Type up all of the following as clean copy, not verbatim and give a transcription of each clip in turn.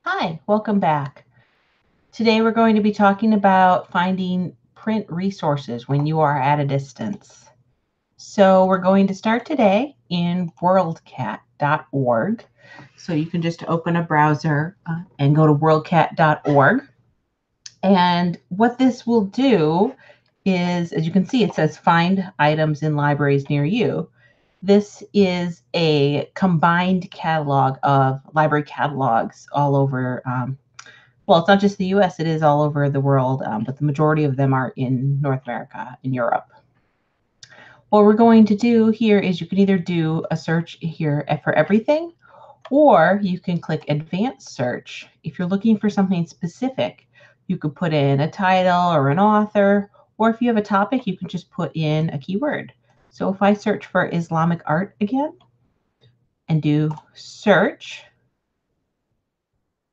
Hi, welcome back. Today we're going to be talking about finding print resources when you are at a distance. So we're going to start today in worldcat.org. So you can just open a browser and go to worldcat.org. And what this will do is, as you can see, it says find items in libraries near you. This is a combined catalog of library catalogs all over. Well, it's not just the US, it is all over the world, but the majority of them are in North America, in Europe. What we're going to do here is you can either do a search here for everything, or you can click advanced search. If you're looking for something specific, you could put in a title or an author, or if you have a topic, you can just put in a keyword. So if I search for Islamic art again and do search,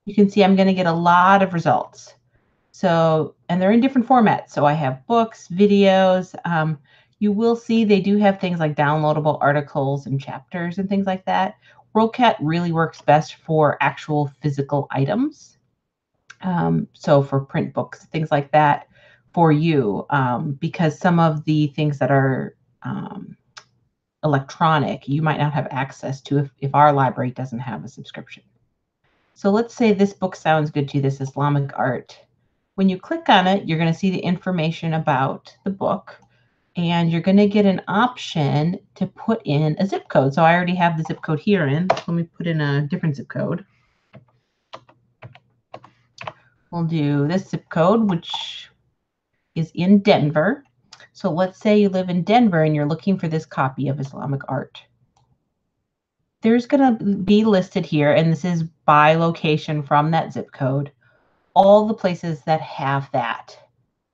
you can see I'm going to get a lot of results. So, and they're in different formats. So I have books, videos. You will see they do have things like downloadable articles and chapters and things like that. WorldCat really works best for actual physical items. So for print books, things like that for you, because some of the things that are electronic, you might not have access to if our library doesn't have a subscription. So let's say this book sounds good to you, this Islamic art. When you click on it, you're going to see the information about the book, and you're going to get an option to put in a zip code. So I already have the zip code here in. Let me put in a different zip code. We'll do this zip code, which is in Denver. So let's say you live in Denver and you're looking for this copy of Islamic art. There's going to be listed here, and this is by location from that zip code, all the places that have that.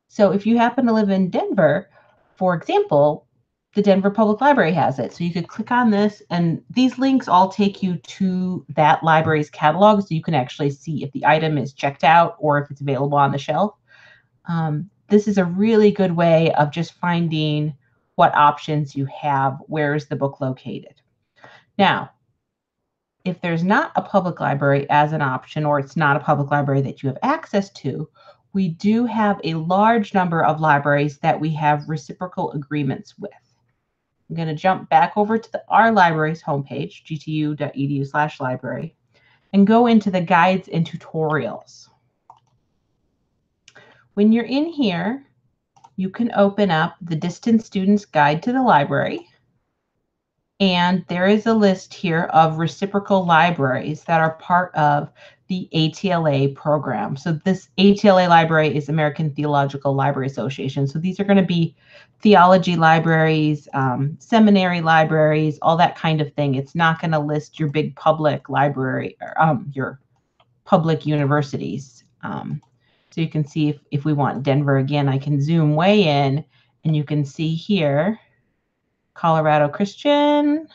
So if you happen to live in Denver, for example, the Denver Public Library has it. So you could click on this, and these links all take you to that library's catalog, so you can actually see if the item is checked out or if it's available on the shelf. This is a really good way of just finding what options you have. Where is the book located? Now, if there's not a public library as an option, or it's not a public library that you have access to, we do have a large number of libraries that we have reciprocal agreements with. I'm going to jump back over to our library's homepage, gtu.edu/library, and go into the guides and tutorials. When you're in here, you can open up the Distance Student's Guide to the Library. And there is a list here of reciprocal libraries that are part of the ATLA program. So this ATLA library is American Theological Library Association. So these are going to be theology libraries, seminary libraries, all that kind of thing. It's not going to list your big public library, or your public universities. So you can see if we want Denver again, I can zoom way in, and you can see here, Colorado Christian,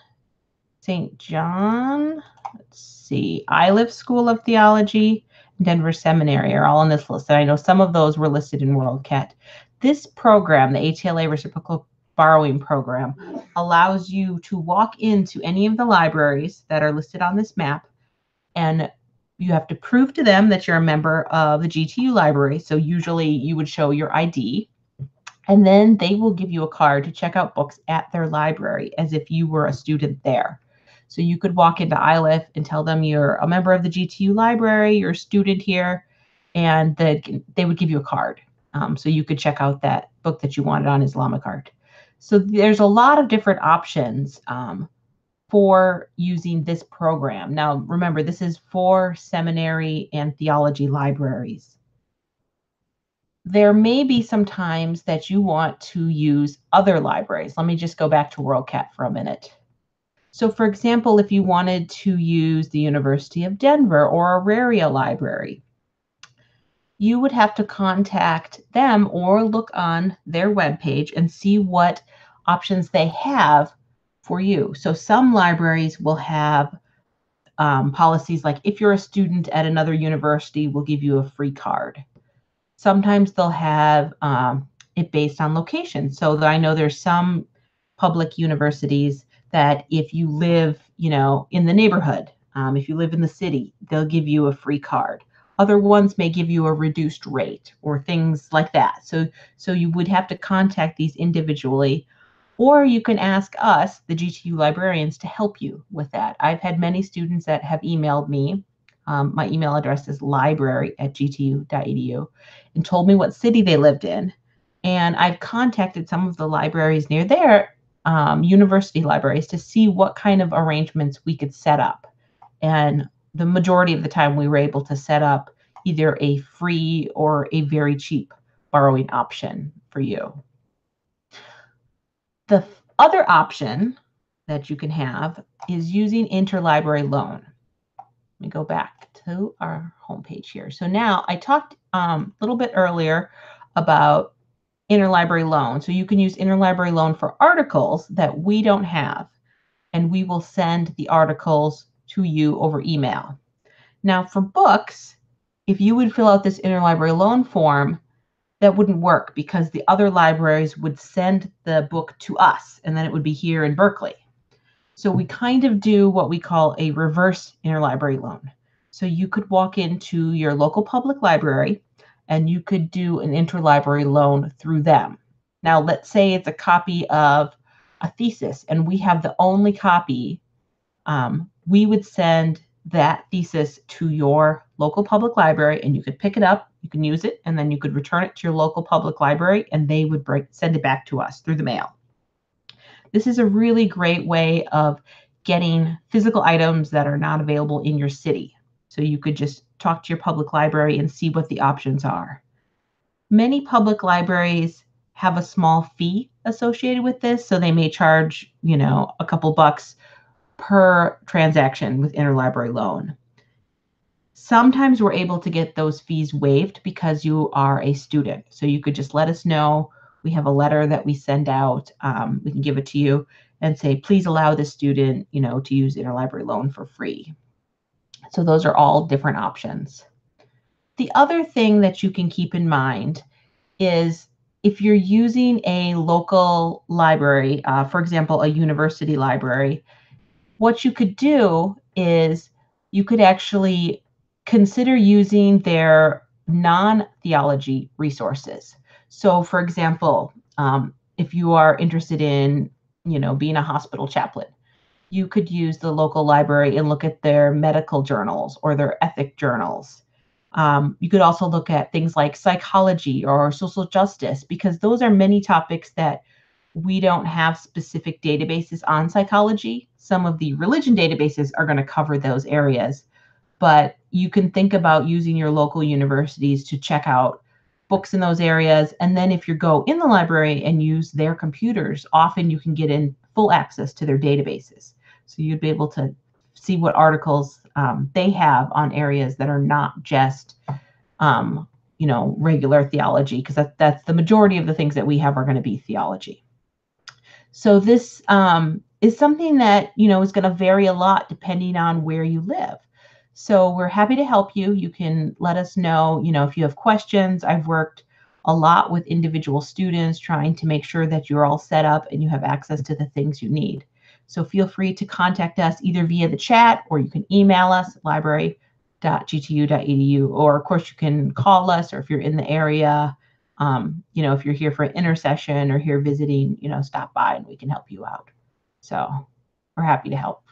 St. John, let's see, Iliff School of Theology, Denver Seminary are all on this list. And I know some of those were listed in WorldCat. This program, the ATLA Reciprocal Borrowing Program, allows you to walk into any of the libraries that are listed on this map, and you have to prove to them that you're a member of the GTU library. So usually you would show your ID. And then they will give you a card to check out books at their library as if you were a student there. So you could walk into Iliff and tell them you're a member of the GTU library, you're a student here, and they would give you a card. So you could check out that book that you wanted on Islamic art. So there's a lot of different options for using this program. Now, remember, this is for seminary and theology libraries. There may be some times that you want to use other libraries. Let me just go back to WorldCat for a minute. So for example, if you wanted to use the University of Denver or Auraria Library, you would have to contact them or look on their webpage and see what options they have for you. So some libraries will have policies like if you're a student at another university, we'll give you a free card. Sometimes they'll have it based on location. So I know there's some public universities that if you live, in the neighborhood, If you live in the city, they'll give you a free card. Other ones may give you a reduced rate or things like that. So you would have to contact these individually, or you can ask us, the GTU librarians, to help you with that. I've had many students that have emailed me. My email address is library@gtu.edu, and told me what city they lived in. And I've contacted some of the libraries near their university libraries to see what kind of arrangements we could set up. And the majority of the time, we were able to set up either a free or a very cheap borrowing option for you. The other option that you can have is using interlibrary loan. Let me go back to our homepage here. So now I talked a little bit earlier about interlibrary loan. So you can use interlibrary loan for articles that we don't have, and we will send the articles to you over email. Now for books, if you would fill out this interlibrary loan form, that wouldn't work because the other libraries would send the book to us, and then it would be here in Berkeley. So we kind of do what we call a reverse interlibrary loan. So you could walk into your local public library and you could do an interlibrary loan through them. Now, let's say it's a copy of a thesis and we have the only copy. We would send that thesis to your local public library, and you could pick it up, you can use it, and then you could return it to your local public library, and they would send it back to us through the mail. This is a really great way of getting physical items that are not available in your city. So you could just talk to your public library and see what the options are. Many public libraries have a small fee associated with this, so they may charge, a couple bucks per transaction with interlibrary loan. Sometimes we're able to get those fees waived because you are a student. So you could just let us know. We have a letter that we send out. We can give it to you and say, please allow this student, to use interlibrary loan for free. So those are all different options. The other thing that you can keep in mind is if you're using a local library, for example, a university library, what you could do is you could actually consider using their non-theology resources. So for example, if you are interested in, being a hospital chaplain, you could use the local library and look at their medical journals or their ethic journals. You could also look at things like psychology or social justice, because those are many topics that we don't have specific databases on psychology. Some of the religion databases are going to cover those areas, but you can think about using your local universities to check out books in those areas. And then if you go in the library and use their computers, often you can get in full access to their databases. So you'd be able to see what articles they have on areas that are not just regular theology, because that's the majority of the things that we have are going to be theology. So this is something that, is going to vary a lot depending on where you live. So we're happy to help you. You can let us know, if you have questions. I've worked a lot with individual students trying to make sure that you're all set up and you have access to the things you need. So feel free to contact us either via the chat, or you can email us at library.gtu.edu, or of course you can call us, or if you're in the area, if you're here for an intercession or here visiting, stop by and we can help you out. So we're happy to help.